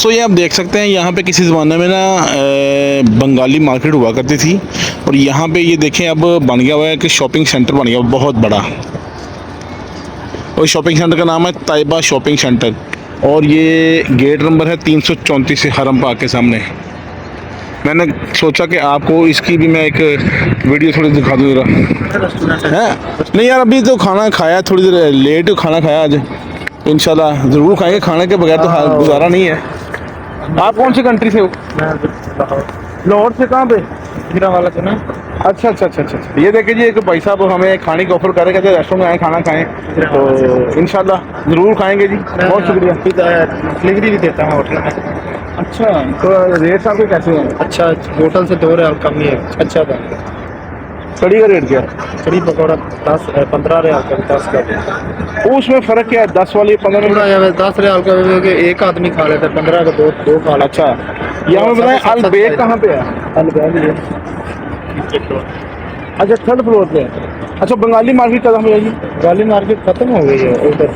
दोस्तों ये आप देख सकते हैं यहाँ पे किसी ज़माने में ना बंगाली मार्केट हुआ करती थी, और यहाँ पे ये देखें अब बन गया हुआ है कि शॉपिंग सेंटर बन गया हुआ बहुत बड़ा। और शॉपिंग सेंटर का नाम है ताइबा शॉपिंग सेंटर, और ये गेट नंबर है 334 हरम पार्क के सामने। मैंने सोचा कि आपको इसकी भी मैं एक वीडियो थोड़ी दिखा दूँ ज़रा। है नहीं यार, अभी तो खाना खाया, थोड़ी देर लेट खाना खाया आज। इंशाल्लाह ज़रूर खाएंगे, खाने के बगैर तो हाल गुजारा नहीं है। आप कौन सी कंट्री से हो? लाहौर से। कहाँ पे? वाला से ना। अच्छा अच्छा अच्छा अच्छा। ये देखिए जी, एक भाई साहब हमें खाने की ऑफर कर रहे, कहते रेस्टोरेंट में आए खाना खाएं, तो इंशाल्लाह ज़रूर खाएंगे जी। बहुत शुक्रिया। डिलीवरी भी देता हूँ होटल में। अच्छा, तो रेट आपके कैसे हैं? अच्छा, होटल से 2 रियाल कम ही है। अच्छा था। कड़ी का रेट क्या है? कड़ी पकौड़ा 15 रियाल का, 10 का। वो उसमें फ़र्क क्या है? 10 वाली 15 थोड़ा यार 10 रियाल का एक आदमी खा लेता है, 15 का दो खा लेता। अच्छा, ये हमें बताएं अल बेक कहाँ पे है? अल बेक अच्छा, थर्ड फ्लोर पे। अच्छा, बंगाली मार्केट कहाँ पे है जी? बंगाली मार्केट खत्म हो गई है उधर।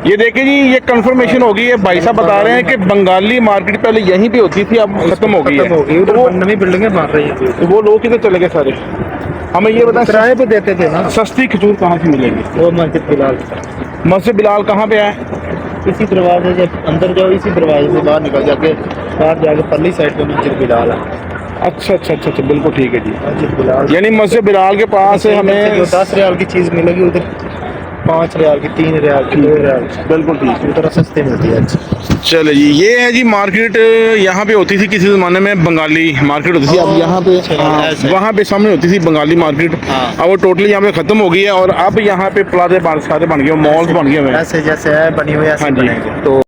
ये देखिए जी, ये कंफर्मेशन हो गई है, भाई साहब बता रहे हैं कि बंगाली मार्केट पहले यहीं पे होती थी, अब खत्म हो गई है। उधर वो नई बिल्डिंगें बन रही है, तो वो लोग किधर चले गए सारे? हमें ये बताएं, किराए पे देते थे ना। सस्ती खजूर कहाँ से मिलेगी? वो मस्जिद बिलाल। मस्जिद बिलाल कहाँ पे है? इसी दरवाजे से अंदर जाओ, इसी दरवाजे से बाहर निकल जाके बाहर जाके परली साइड पे मस्जिद बिलाल है। अच्छा अच्छा अच्छा अच्छा, बिल्कुल ठीक है जी। मस्जिद बिलाल यानी मस्जिद बिलाल के पास से हमें 10 रियाल की चीज़ मिलेगी, उधर 5 रियाल की, 3 रियाल की, 2 रियाल। बिल्कुल ठीक। उधर सस्ते मिलती है। चलो जी, ये है जी मार्केट। यहाँ पे होती थी किसी ज़माने में बंगाली मार्केट होती थी, अब यहाँ पे वहाँ पे सामने होती थी बंगाली मार्केट। अब वो टोटली यहाँ पे ख़त्म हो गई है, और अब यहाँ पे प्लाजे सारे बन गए, मॉल्स बन गए हुए हैं। ऐसे जैसे है बनी हुई ऐसे हाँ जी, बनेंगे। तो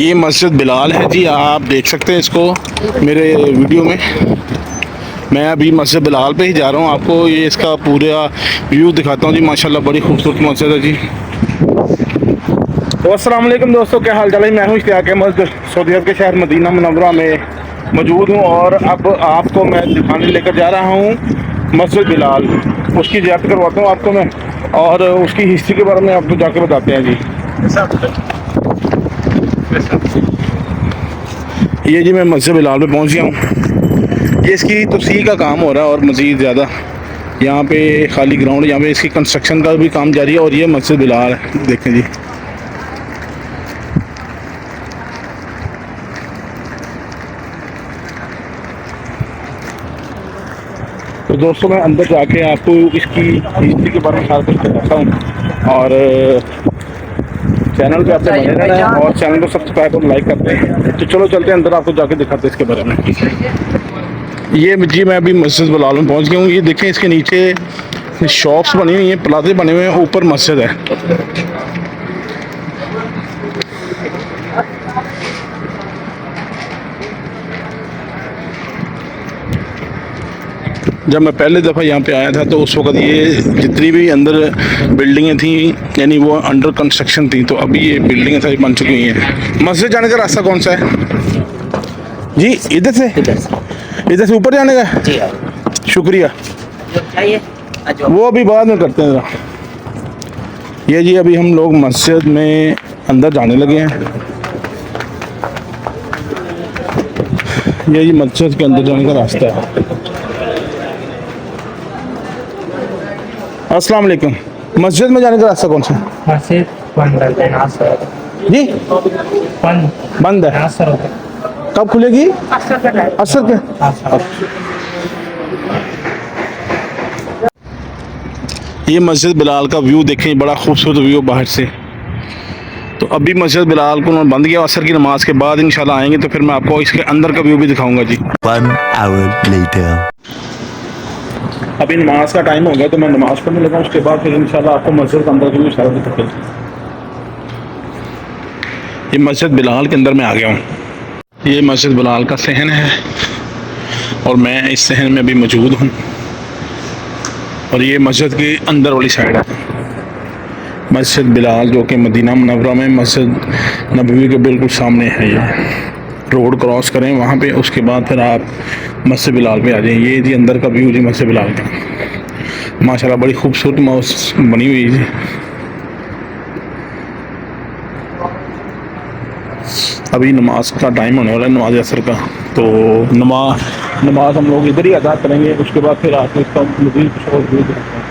ये मस्जिद बिलाल है जी, आप देख सकते हैं इसको मेरे वीडियो में। मैं अभी मस्जिद बिलाल पे ही जा रहा हूँ, आपको ये इसका पूरा व्यू दिखाता हूँ जी। माशाल्लाह बड़ी खूबसूरत मस्जिद है जी। तो अस्सलाम वालेकुम दोस्तों, क्या हाल चाल है? मैं हूँ इश्तियाक अहमद, सऊदी अरब के शहर मदीना मुनव्वरा में मौजूद हूँ, और अब आपको मैं दिखाने लेकर जा रहा हूँ मस्जिद बिलाल। उसकी ज़ियारत करवाता हूँ आपको मैं, और उसकी हिस्ट्री के बारे में आपको जाकर बताते हैं जी। ये जी मैं मस्जिद बिलाल में पहुंच गया हूँ। ये इसकी तफसील का काम हो रहा है, और मज़ीद ज़्यादा यहाँ पे खाली ग्राउंड, यहाँ पे इसकी कंस्ट्रक्शन का भी काम जारी है। और ये मस्जिद बिलाल है, देखें जी। तो दोस्तों मैं अंदर जाके आपको इसकी हिस्ट्री के बारे में सारा कुछ बताता हूँ, और चैनल पे आपसे बने रहना है, और चैनल को सब्सक्राइब और लाइक करते हैं। तो चलो चलते हैं अंदर, आपको जाके दिखाते हैं इसके बारे में। ये जी मैं अभी मस्जिद बिलाल में पहुंच गया हूँ। ये देखें, इसके नीचे शॉप्स बनी हुई हैं, प्लाजे बने हुए हैं, ऊपर मस्जिद है। जब मैं पहले दफ़ा यहाँ पे आया था तो उस वक्त ये जितनी भी अंदर बिल्डिंगें थी यानी वो अंडर कंस्ट्रक्शन थी, तो अभी ये बिल्डिंगें सारी बन चुकी हुई हैं। मस्जिद जाने का रास्ता कौन सा है जी? इधर से ऊपर जाने का? जी शुक्रिया। चाहिए वो अभी बाद में करते हैं ज़रा। ये जी अभी हम लोग मस्जिद में अंदर जाने लगे हैं। ये जी मस्जिद के अंदर जाने का रास्ता है। अस्सलाम वालेकुम। मस्जिद में जाने का रास्ता कौन सा है? मस्जिद बंद है जी बंद है। असर कब खुलेगी? असर के। ये मस्जिद बिलाल का व्यू देखें, बड़ा खूबसूरत व्यू बाहर से। तो अभी मस्जिद बिलाल को बंद किया, असर की नमाज के बाद इंशाल्लाह आएंगे तो फिर मैं आपको इसके अंदर का व्यू भी दिखाऊंगा जी। 1 hour later. अभी नमाज का टाइम हो गया तो मैं नमाज पढ़ने लगा, उसके बाद फिर इंशाल्लाह आपको मस्जिद के अंदर का व्यू सारा दिखाऊंगा। ये मस्जिद बिलाल के अंदर मैं आ गया हूँ। ये मस्जिद बिलाल का सहन है और मैं इस सहन में अभी मौजूद हूँ, और ये मस्जिद के अंदर वाली साइड है मस्जिद बिलाल, जो कि मदीना मुनव्वरा में मस्जिद नबवी के बिल्कुल सामने है। ये रोड क्रॉस करें वहाँ पे, उसके बाद फिर आप मस्जिद बिलाल पे आ जाएं। ये जी अंदर का व्यू जी मस्जिद बिलाल का, माशाल्लाह बड़ी खूबसूरत मस्जिद बनी हुई है। अभी नमाज का टाइम होने वाला है, नमाज असर का, तो नमाज हम लोग इधर ही अदा करेंगे, उसके बाद फिर आपको इसका मज़ीद कुछ और व्यू दिखाते हैं।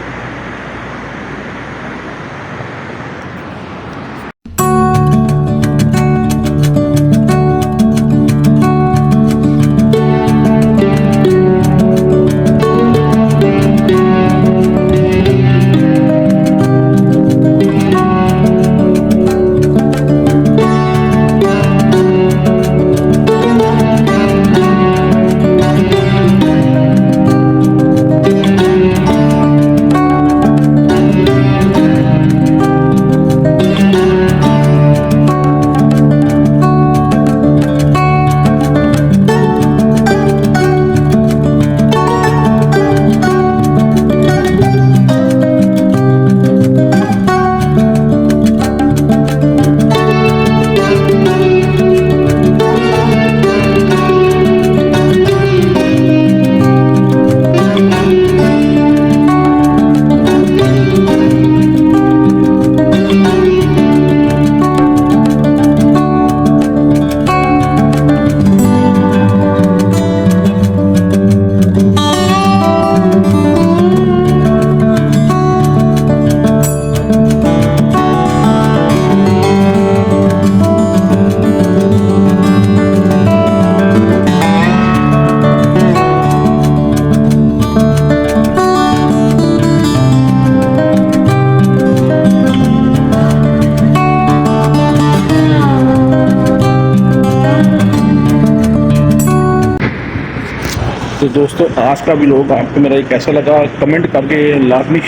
तो दोस्तों आज का व्लॉग आपको मेरा ये कैसा लगा कमेंट करके लाजमी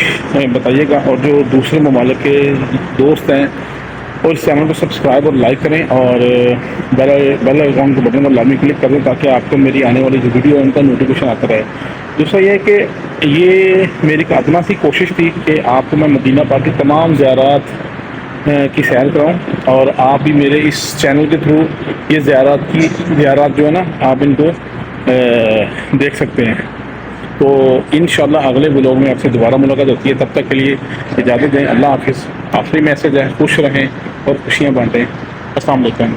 बताइएगा, और जो दूसरे ममालिक के दोस्त हैं और इस चैनल को सब्सक्राइब और लाइक करें, और बेल आइकॉन के बटन को लाजमी क्लिक कर दें ताकि आपको मेरी आने वाली जो वीडियो है उनका नोटिफिकेशन आता रहे। दूसरा ये है कि ये मेरी कादना सी कोशिश थी कि आपको मैं मदीना पाक की तमाम ज़ियारत की सैर कराऊँ, और आप भी मेरे इस चैनल के थ्रू ये ज़ियारत जो है ना आप इनको देख सकते हैं। तो इंशाल्लाह अगले व्लॉग में आपसे दोबारा मुलाकात होती है, तब तक के लिए इजाज़त दें। अल्लाह हाफिज़। आखिरी मैसेज है, खुश रहें और खुशियाँ बांटें। अस्सलाम वालेकुम।